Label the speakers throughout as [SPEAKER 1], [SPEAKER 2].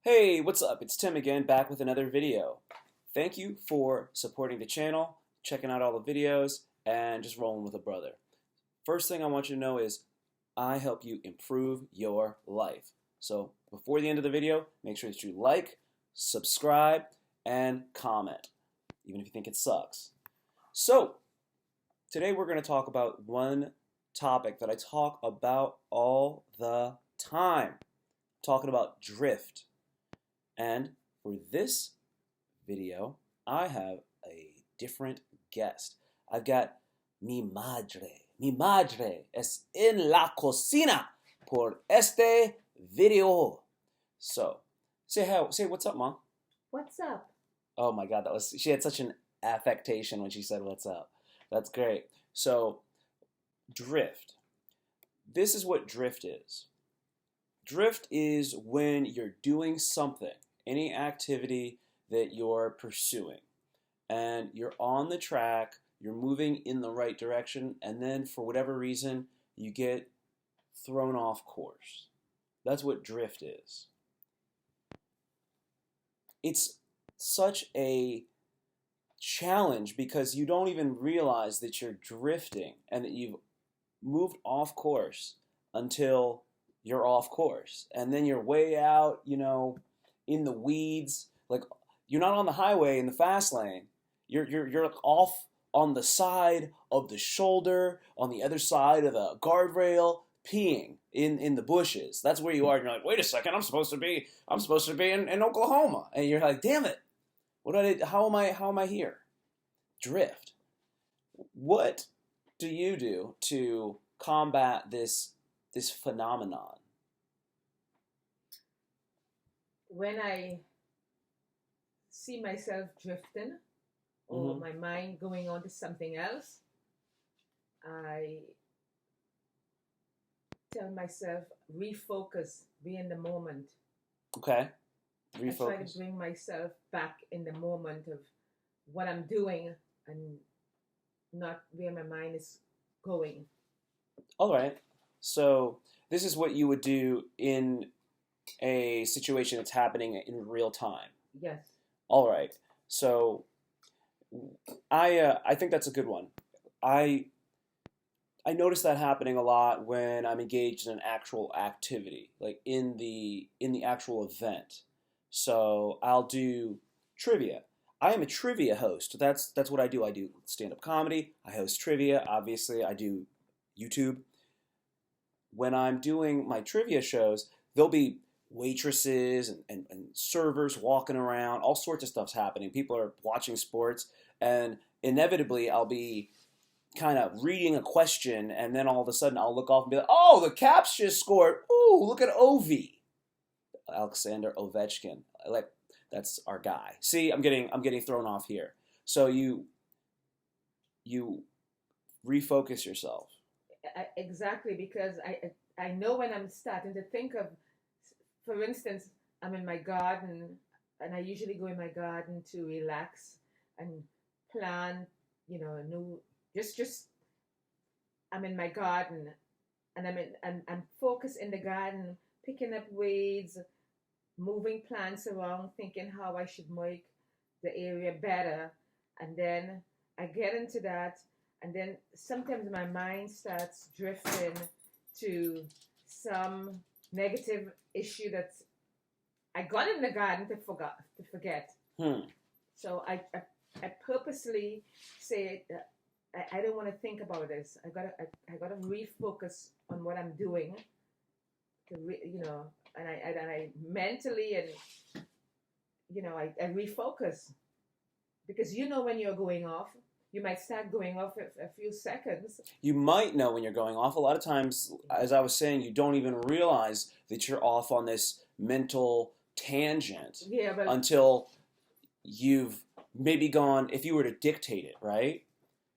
[SPEAKER 1] Hey, what's up? It's Tim again, back with another video. Thank you for supporting the channel, checking out all the videos, and just rolling with a brother. First thing I want you to know is I help you improve your life. So before the end of the video, make sure that you like, subscribe, and comment, even if you think it sucks. So today we're going to talk about one topic that I talk about all the time. I'm talking about drift. And for this video, I have a different guest. I've got mi madre. Mi madre es en la cocina por este video. So, say what's up, Mom.
[SPEAKER 2] What's up?
[SPEAKER 1] Oh my God, she had such an affectation when she said what's up. That's great. So, drift. This is what drift is. Drift is when you're doing something, any activity that you're pursuing, and you're on the track, you're moving in the right direction, and then for whatever reason, you get thrown off course. That's what drift is. It's such a challenge because you don't even realize that you're drifting and that you've moved off course until you're off course, and then you're way out, in the weeds. Like, you're not on the highway in the fast lane. You're off on the side of the shoulder, on the other side of the guardrail, peeing in the bushes. That's where you are. And you're like, wait a second, I'm supposed to be in Oklahoma, and you're like, damn it, how am I here? Drift. What do you do to combat this phenomenon?
[SPEAKER 2] When I see myself drifting or my mind going on to something else, I tell myself, refocus, be in the moment.
[SPEAKER 1] Okay. Refocus.
[SPEAKER 2] I try to bring myself back in the moment of what I'm doing and not where my mind is going.
[SPEAKER 1] All right. So this is what you would do in a situation that's happening in real time.
[SPEAKER 2] Yes.
[SPEAKER 1] All right. So I think that's a good one. I notice that happening a lot when I'm engaged in an actual activity, like in the actual event. So I'll do trivia. I am a trivia host. That's what I do. I do stand-up comedy. I host trivia. Obviously, I do YouTube. When I'm doing my trivia shows, there'll be waitresses and servers walking around. All sorts of stuff's happening. People are watching sports. And inevitably, I'll be kind of reading a question, and then all of a sudden, I'll look off and be like, oh, the Caps just scored. Ooh, look at Ovi. Alexander Ovechkin. Like, that's our guy. See, I'm getting thrown off here. So you refocus yourself.
[SPEAKER 2] Exactly, because I know when I'm starting to think of, for instance, I'm in my garden, and I usually go in my garden to relax and plant, just I'm in my garden, and I'm focused in the garden, picking up weeds, moving plants around, thinking how I should make the area better, and then I get into that. And then sometimes my mind starts drifting to some negative issue that I got in the garden to forget. So I purposely say I don't want to think about this. I gotta refocus on what I'm doing. And I mentally and I refocus, because when you're going off. You might start going off a few seconds.
[SPEAKER 1] You might know when you're going off. A lot of times, as I was saying, you don't even realize that you're off on this mental tangent until you've maybe gone, if you were to dictate it, right?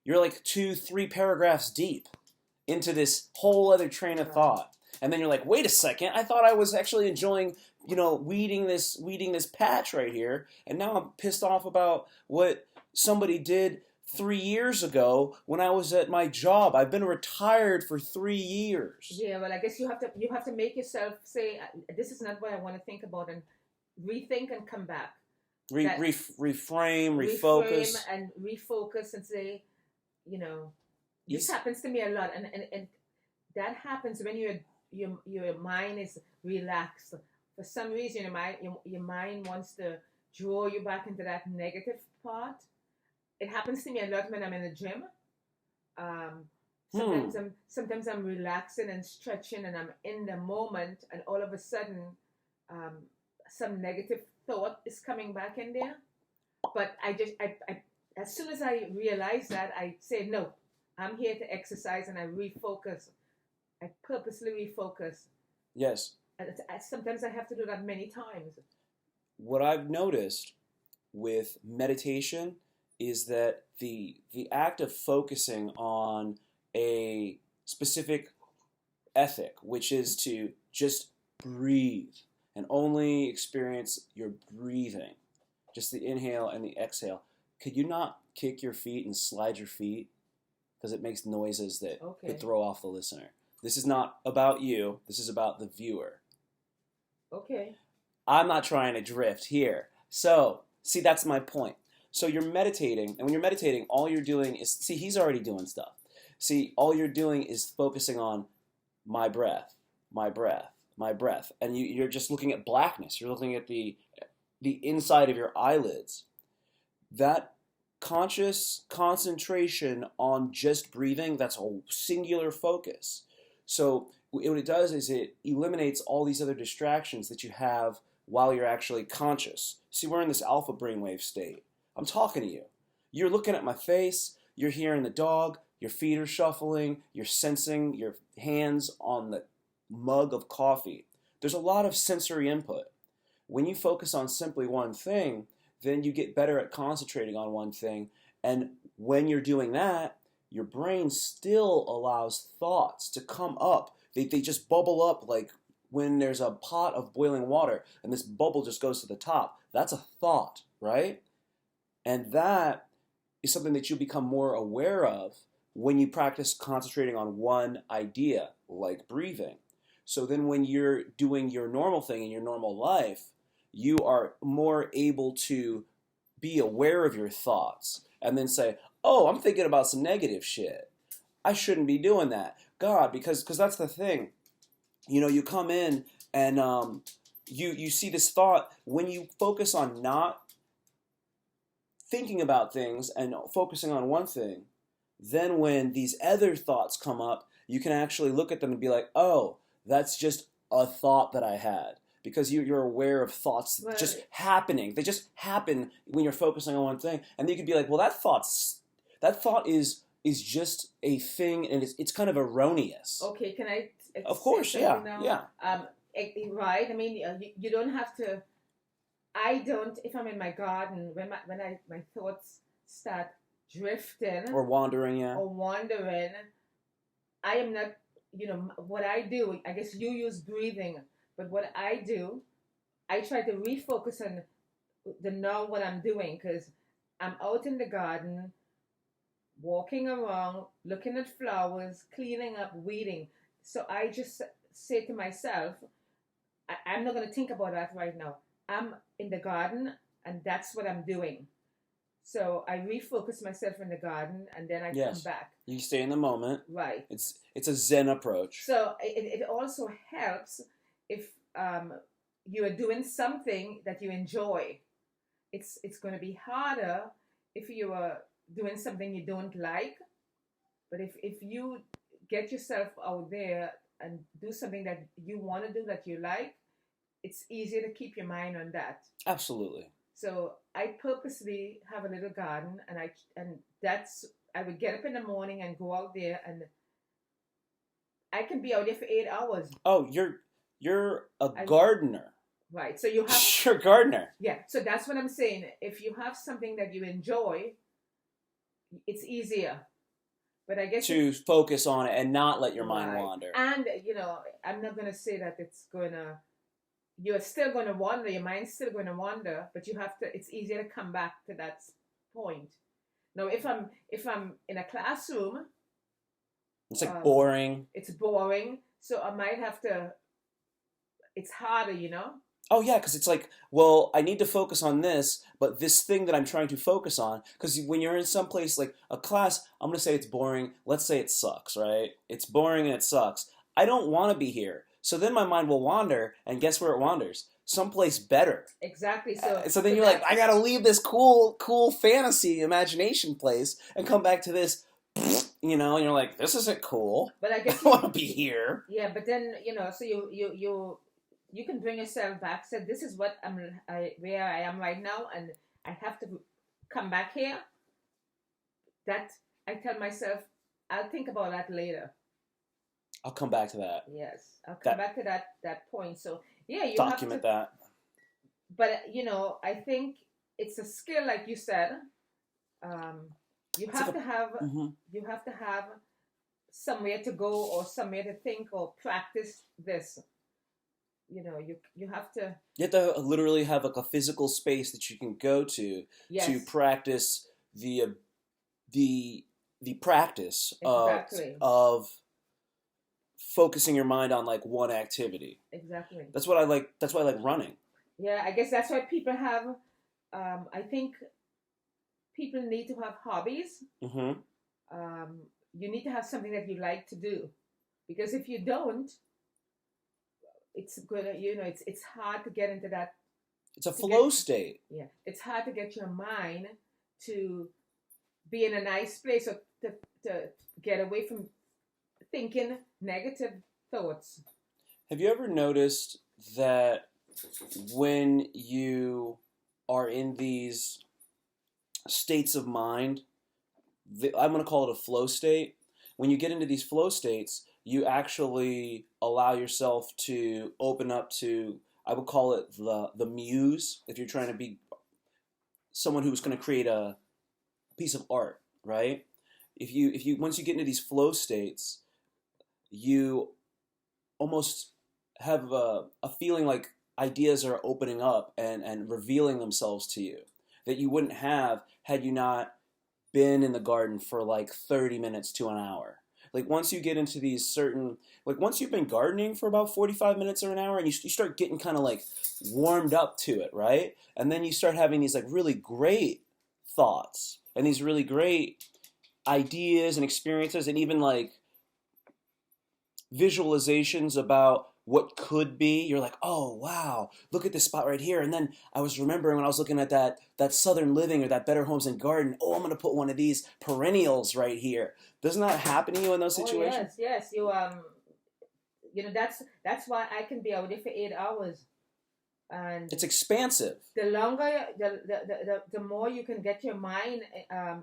[SPEAKER 1] You're like 2-3 paragraphs deep into this whole other train of thought. And then you're like, wait a second, I thought I was actually enjoying, weeding this patch right here. And now I'm pissed off about what somebody did 3 years ago when I was at my job. I've been retired for 3 years.
[SPEAKER 2] Yeah, well, I guess you have to make yourself say, this is not what I want to think about, and rethink and come back.
[SPEAKER 1] Reframe,
[SPEAKER 2] Reframe
[SPEAKER 1] refocus.
[SPEAKER 2] and refocus and say, you know, this
[SPEAKER 1] Yes.
[SPEAKER 2] happens to me a lot, and that happens when your mind is relaxed. For some reason, your mind wants to draw you back into that negative part. It happens to me a lot when I'm in the gym. Um, sometimes I'm relaxing and stretching, and I'm in the moment, and all of a sudden, um, some negative thought is coming back in there. But I as soon as I realize that, I say no. I'm here to exercise, and I refocus. I purposely refocus.
[SPEAKER 1] Yes.
[SPEAKER 2] And sometimes I have to do that many times.
[SPEAKER 1] What I've noticed with meditation is that the act of focusing on a specific ethic, which is to just breathe and only experience your breathing, just the inhale and the exhale. Could you not kick your feet and slide your feet? Because it makes noises that could throw off the listener. This is not about you. This is about the viewer.
[SPEAKER 2] Okay.
[SPEAKER 1] I'm not trying to drift here. So, see, that's my point. So you're meditating, and when you're meditating, all you're doing is, see, he's already doing stuff. See, all you're doing is focusing on my breath, my breath, my breath. And you're just looking at blackness. You're looking at the inside of your eyelids. That conscious concentration on just breathing, that's a singular focus. So what it does is it eliminates all these other distractions that you have while you're actually conscious. See, we're in this alpha brainwave state. I'm talking to you. You're looking at my face, you're hearing the dog, your feet are shuffling, you're sensing your hands on the mug of coffee. There's a lot of sensory input. When you focus on simply one thing, then you get better at concentrating on one thing. And when you're doing that, your brain still allows thoughts to come up. They just bubble up like when there's a pot of boiling water and this bubble just goes to the top. That's a thought, right? And that is something that you'll become more aware of when you practice concentrating on one idea, like breathing. So then when you're doing your normal thing in your normal life, you are more able to be aware of your thoughts and then say, oh, I'm thinking about some negative shit. I shouldn't be doing that. God, because that's the thing. You know, you come in and you see this thought. When you focus on not thinking about things and focusing on one thing, then when these other thoughts come up, you can actually look at them and be like, oh, that's just a thought that I had. Because you're aware of thoughts just happening. They just happen when you're focusing on one thing. And then you could be like, well, that thought is just a thing, and it's kind of erroneous.
[SPEAKER 2] Okay, can I?
[SPEAKER 1] Of course, yeah,
[SPEAKER 2] now?
[SPEAKER 1] Yeah.
[SPEAKER 2] Right. I mean, you don't have to. I don't. If I'm in my garden, when my thoughts start drifting
[SPEAKER 1] or wandering,
[SPEAKER 2] I am not. You know what I do. I guess you use breathing, but what I do, I try to refocus on the now what I'm doing, because I'm out in the garden, walking around, looking at flowers, cleaning up, weeding. So I just say to myself, I'm not going to think about that right now. I'm in the garden, and that's what I'm doing. So I refocus myself in the garden, and then I come back.
[SPEAKER 1] You stay in the moment.
[SPEAKER 2] Right.
[SPEAKER 1] It's a Zen approach.
[SPEAKER 2] So it also helps if you are doing something that you enjoy. It's going to be harder if you are doing something you don't like. But if you get yourself out there and do something that you want to do, that you like, it's easier to keep your mind on that.
[SPEAKER 1] Absolutely.
[SPEAKER 2] So I purposely have a little garden, and I would get up in the morning and go out there, and I can be out there for 8 hours.
[SPEAKER 1] Oh, you're a gardener.
[SPEAKER 2] Right. So you have
[SPEAKER 1] You're a gardener.
[SPEAKER 2] Yeah. So that's what I'm saying. If you have something that you enjoy, it's easier. But I guess
[SPEAKER 1] to focus on it and not let your mind wander.
[SPEAKER 2] And I'm not gonna say that you're still gonna wander, your mind's still gonna wander, but it's easier to come back to that point. Now if I'm in a classroom,
[SPEAKER 1] it's like boring.
[SPEAKER 2] It's boring. So I might have to, it's harder,
[SPEAKER 1] Oh yeah, because it's like, well, I need to focus on this, but this thing that I'm trying to focus on, because when you're in some place like a class, I'm gonna say it's boring. Let's say it sucks, right? It's boring and it sucks. I don't want to be here. So then my mind will wander, and guess where it wanders? Someplace better.
[SPEAKER 2] Exactly. So
[SPEAKER 1] So then
[SPEAKER 2] so
[SPEAKER 1] you're like, I
[SPEAKER 2] that's
[SPEAKER 1] gotta leave this cool fantasy imagination place and come back to this, and you're like, this isn't cool.
[SPEAKER 2] but I
[SPEAKER 1] I
[SPEAKER 2] guess
[SPEAKER 1] don't want to be here.
[SPEAKER 2] yeah, but then so you can bring yourself back. Say this is what where I am right now, and I have to come back here. That I tell myself, I'll think about that later.
[SPEAKER 1] I'll come back to that.
[SPEAKER 2] Yes, I'll come
[SPEAKER 1] That
[SPEAKER 2] back to that point. So yeah, you have to.
[SPEAKER 1] document that.
[SPEAKER 2] But I think it's a skill, like you said. Um, you
[SPEAKER 1] It's
[SPEAKER 2] have
[SPEAKER 1] like
[SPEAKER 2] to have
[SPEAKER 1] a. Mhm.
[SPEAKER 2] you have to have somewhere to go or somewhere to think or practice this. You have to.
[SPEAKER 1] You have to literally have like a physical space that you can go to
[SPEAKER 2] Yes,
[SPEAKER 1] practice the the practice
[SPEAKER 2] exactly,
[SPEAKER 1] of focusing your mind on like one activity.
[SPEAKER 2] exactly.
[SPEAKER 1] That's what I like. That's why I like running.
[SPEAKER 2] Yeah, I guess that's why people have. I think people need to have hobbies.
[SPEAKER 1] Hmm.
[SPEAKER 2] You need to have something that you like to do, because if you don't, it's gonna it's hard to get into that
[SPEAKER 1] It's a
[SPEAKER 2] to get
[SPEAKER 1] flow state.
[SPEAKER 2] yeah it's hard to get your mind to be in a nice place or to get away from thinking negative thoughts.
[SPEAKER 1] Have you ever noticed that when you are in these states of mind, I'm going to call it a flow state. When you get into these flow states, you actually allow yourself to open up to, I would call it the muse. If you're trying to be someone who's going to create a piece of art, right? If you once you get into these flow states, you almost have a feeling like ideas are opening up and revealing themselves to you that you wouldn't have had you not been in the garden for like 30 minutes to an hour. Like once you get into these certain, like once you've been gardening for about 45 minutes or an hour and you start getting kind of like warmed up to it, right? And then you start having these like really great thoughts and these really great ideas and experiences and even like visualizations about what could be. You're like, oh wow, look at this spot right here. And then I was remembering when I was looking at that Southern Living or that Better Homes and Garden. Oh, I'm gonna put one of these perennials right here. Doesn't that happen to you in those
[SPEAKER 2] Oh
[SPEAKER 1] situations?
[SPEAKER 2] yes, yes. That's why I can be out there for 8 hours, and
[SPEAKER 1] It's expansive.
[SPEAKER 2] the longer the more you can get your mind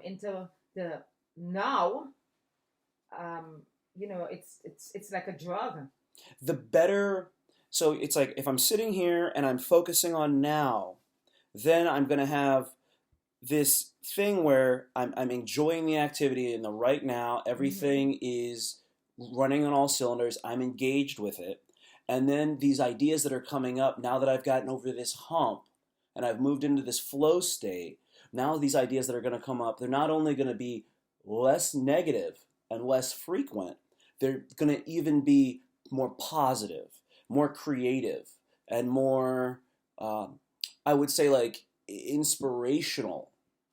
[SPEAKER 2] into the now. It's like a drug.
[SPEAKER 1] The better. So it's like if I'm sitting here and I'm focusing on now, then I'm gonna have this thing where I'm enjoying the activity in the right now.
[SPEAKER 2] Hmm.
[SPEAKER 1] Everything is running on all cylinders. I'm engaged with it. And then these ideas that are coming up now that I've gotten over this hump and I've moved into this flow state, now these ideas that are going to come up, they're not only going to be less negative and less frequent, they're going to even be more positive, more creative, and more, um, I would say, like inspirational.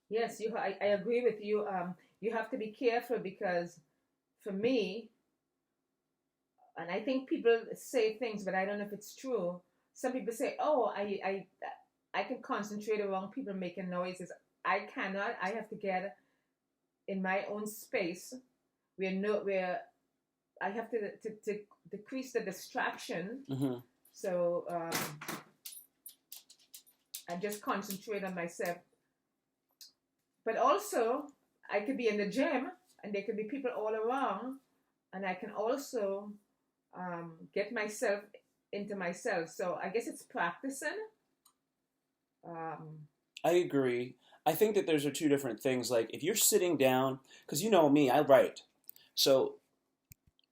[SPEAKER 2] Yes, I agree with you. You have to be careful because for me, and I think people say things, but I don't know if it's true. Some people say, "Oh, I can concentrate around people making noises." I cannot. I have to get in my own space where I have to decrease the distraction.
[SPEAKER 1] Hmm.
[SPEAKER 2] So I just concentrate on myself. But also, I could be in the gym and there could be people all around, and I can also get myself into myself. So I guess it's practicing. Um,
[SPEAKER 1] I agree. I think that those are two different things. Like if you're sitting down, because you know me, I write. So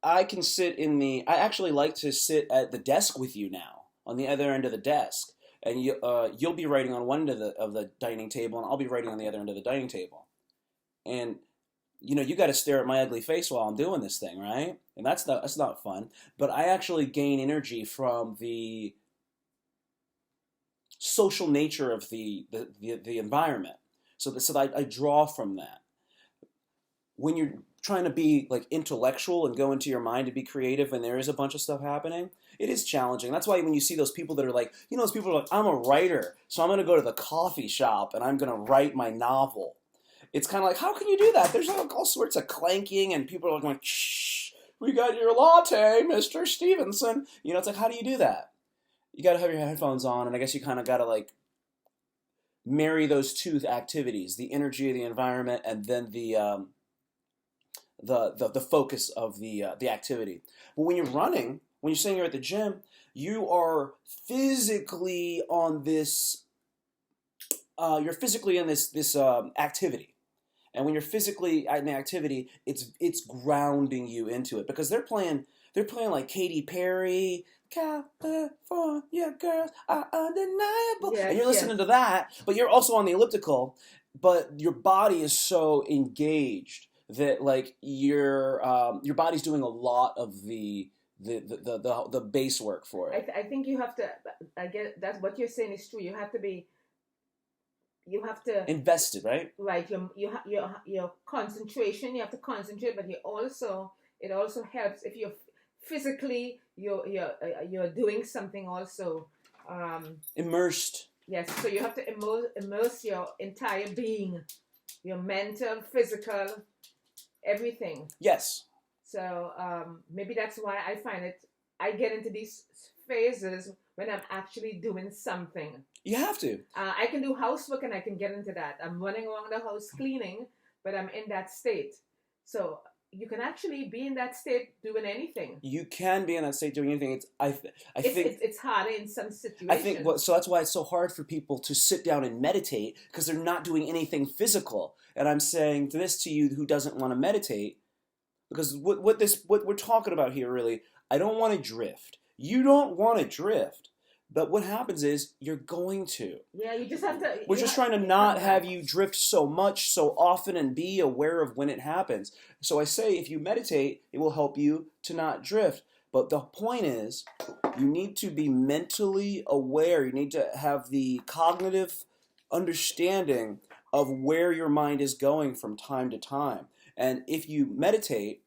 [SPEAKER 1] I can sit in the. I actually like to sit at the desk with you now, on the other end of the desk, and you'll be writing on one end of the dining table, and I'll be writing on the other end of the dining table. And you got to stare at my ugly face while I'm doing this thing, right? And that's not fun. But I actually gain energy from social nature of the environment. So I draw from that. When you're trying to be like intellectual and go into your mind to be creative and there is a bunch of stuff happening, it is challenging. That's why when you see those people that are like, those people are like, I'm a writer, so I'm going to go to the coffee shop and I'm going to write my novel. It's kind of like, how can you do that? There's like all sorts of clanking and people are going, shh, we got your latte, Mr. Stevenson. It's like, how do you do that? You got to have your headphones on, and I guess you kind of got to like marry those two activities, the energy of the environment and then the focus of the activity. But when you're running, when you're saying you're at the gym, you are physically on this. You're physically in this activity, and when you're physically in the activity, it's grounding you into it because they're playing like Katy Perry. California girls are undeniable.
[SPEAKER 2] Yes,
[SPEAKER 1] And you're listening to that, but you're also on the elliptical, but your body is so engaged that like your body's doing a lot of the base work for it.
[SPEAKER 2] I think you have to. I get that what you're saying is true. You have to be. You have to
[SPEAKER 1] invested, right?
[SPEAKER 2] Right. Your concentration. You have to concentrate, but it also helps if you're physically you're doing something also.
[SPEAKER 1] Immersed.
[SPEAKER 2] Yes. So you have to immerse your entire being, your mental, physical, everything.
[SPEAKER 1] Yes.
[SPEAKER 2] So maybe that's why I find it. I get into these phases when I'm actually doing something.
[SPEAKER 1] You have to.
[SPEAKER 2] I can do housework and I can get into that. I'm running around the house cleaning, but I'm in that state. So you can actually be in that state doing anything.
[SPEAKER 1] You can be in that state doing anything. I think
[SPEAKER 2] it's harder in some situations.
[SPEAKER 1] I think so. That's why it's so hard for people to sit down and meditate because they're not doing anything physical. And I'm saying this to you who doesn't want to meditate, because what we're talking about here really, I don't want to drift. You don't want to drift. But what happens is you're going to.
[SPEAKER 2] Yeah, you just have to.
[SPEAKER 1] We're just trying to not have you drift so much, so often, and be aware of when it happens. So I say if you meditate, it will help you to not drift. But the point is, you need to be mentally aware. You need to have the cognitive understanding of where your mind is going from time to time. And if you meditate,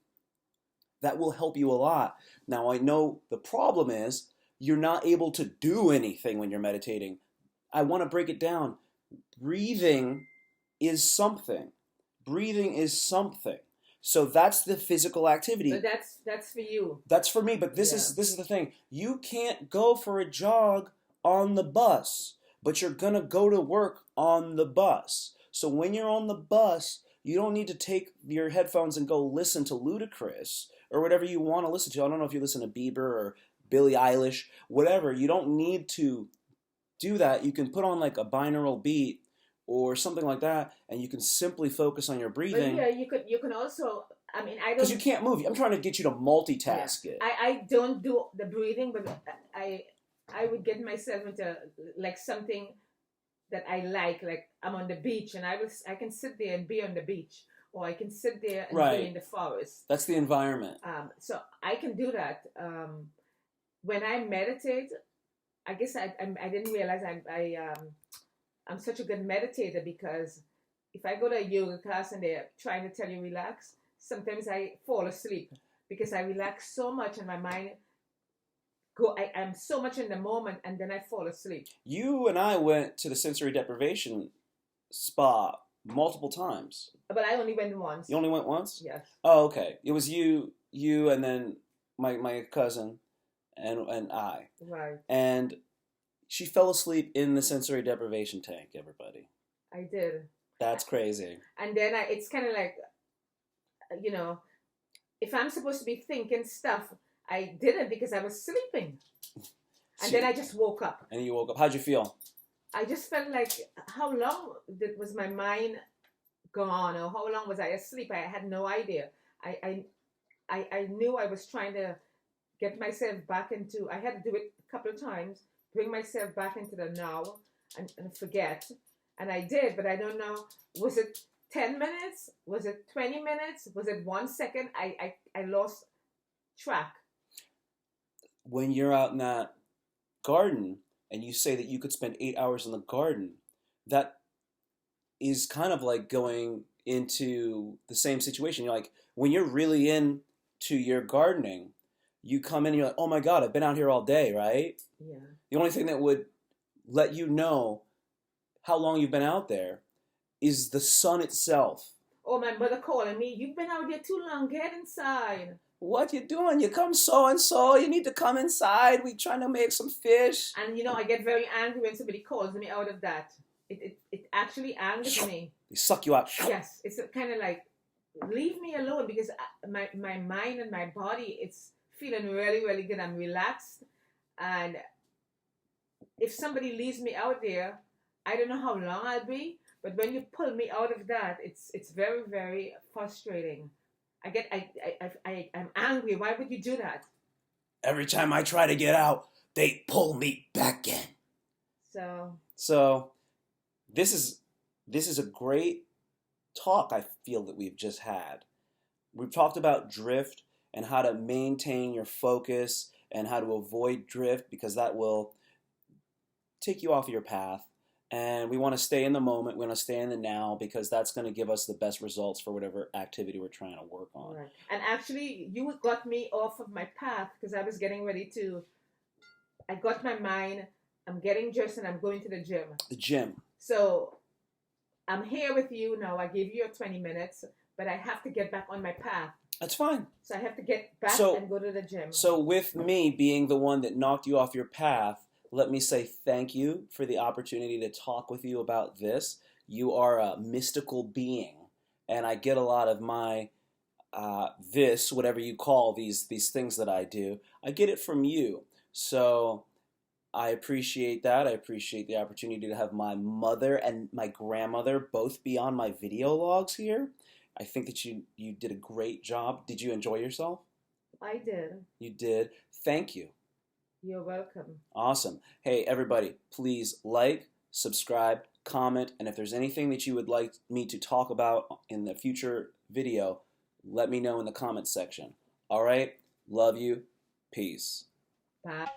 [SPEAKER 1] that will help you a lot. Now, I know the problem is, you're not able to do anything when you're meditating. I want to break it down. Breathing is something. Breathing is something. So that's the physical activity.
[SPEAKER 2] But that's for you.
[SPEAKER 1] That's for me, but this is the thing. You can't go for a jog on the bus, but you're going to go to work on the bus. So when you're on the bus, you don't need to take your headphones and go listen to Ludacris or whatever you want to listen to. I don't know if you listen to Bieber or Billie Eilish, whatever. You don't need to do that. You can put on like a binaural beat or something like that, and you can simply focus on your breathing.
[SPEAKER 2] But yeah, you can also. I mean, I don't.
[SPEAKER 1] Because you can't move. I'm trying to get you to multitask it.
[SPEAKER 2] I don't do the breathing, but I would get myself into like something that I like I'm on the beach and I can sit there and be on the beach, or I can sit there and be in the forest.
[SPEAKER 1] That's the environment.
[SPEAKER 2] So I can do that. When I meditate, I guess I didn't realize I'm such a good meditator, because if I go to a yoga class and they're trying to tell you relax, sometimes I fall asleep because I relax so much and my mind I'm so much in the moment, and then I fall asleep.
[SPEAKER 1] You and I went to the sensory deprivation spa multiple times.
[SPEAKER 2] But I only went once.
[SPEAKER 1] You only went once?
[SPEAKER 2] Yes.
[SPEAKER 1] Oh, okay. It was you, and then my cousin. And I.
[SPEAKER 2] Right.
[SPEAKER 1] And she fell asleep in the sensory deprivation tank, everybody.
[SPEAKER 2] I did.
[SPEAKER 1] That's crazy.
[SPEAKER 2] And then it's kind of like, if I'm supposed to be thinking stuff, I didn't because I was sleeping. And then I just woke up.
[SPEAKER 1] And you woke up. How'd you feel?
[SPEAKER 2] I just felt like, how long was my mind gone, or how long was I asleep? I had no idea. I knew I was trying to get myself back into, I had to do it a couple of times, bring myself back into the now and forget. And I did, but I don't know, was it 10 minutes? Was it 20 minutes? Was it 1 second? I lost track.
[SPEAKER 1] When you're out in that garden and you say that you could spend 8 hours in the garden, that is kind of like going into the same situation. You're like, when you're really into your gardening, you come in and you're like, oh my God, I've been out here all day, right?
[SPEAKER 2] Yeah.
[SPEAKER 1] The only thing that would let you know how long you've been out there is the sun itself.
[SPEAKER 2] Oh, my mother calling me. You've been out there too long. Get inside.
[SPEAKER 1] What you doing? You come so and so. You need to come inside. We trying to make some fish.
[SPEAKER 2] And I get very angry when somebody calls me out of that. It actually angers me.
[SPEAKER 1] They suck you out.
[SPEAKER 2] Yes, it's kind of like, leave me alone, because my mind and my body, it's feeling really, really good. I'm relaxed, and if somebody leaves me out there, I don't know how long I'll be. But when you pull me out of that, it's very, very frustrating. I'm angry. Why would you do that?
[SPEAKER 1] Every time I try to get out, they pull me back in. So this is a great talk I feel that we've just had. We've talked about drift and how to maintain your focus and how to avoid drift, because that will take you off your path. And we want to stay in the moment. We want to stay in the now, because that's going to give us the best results for whatever activity we're trying to work on.
[SPEAKER 2] Right. And actually, you got me off of my path, because I was getting ready to. I got my mind. I'm getting dressed and I'm going to the gym.
[SPEAKER 1] The gym.
[SPEAKER 2] So I'm here with you now. I gave you your 20 minutes, but I have to get back on my path.
[SPEAKER 1] That's fine.
[SPEAKER 2] So I have to get back and go to the gym.
[SPEAKER 1] So with me being the one that knocked you off your path, let me say thank you for the opportunity to talk with you about this. You are a mystical being, and I get a lot of my whatever you call these things that I do, I get it from you. So I appreciate that. I appreciate the opportunity to have my mother and my grandmother both be on my video logs here. I think that you did a great job. Did you enjoy yourself?
[SPEAKER 2] I did.
[SPEAKER 1] You did. Thank you.
[SPEAKER 2] You're welcome.
[SPEAKER 1] Awesome. Hey, everybody, please like, subscribe, comment, and if there's anything that you would like me to talk about in the future video, let me know in the comments section. All right? Love you. Peace.
[SPEAKER 2] Bye.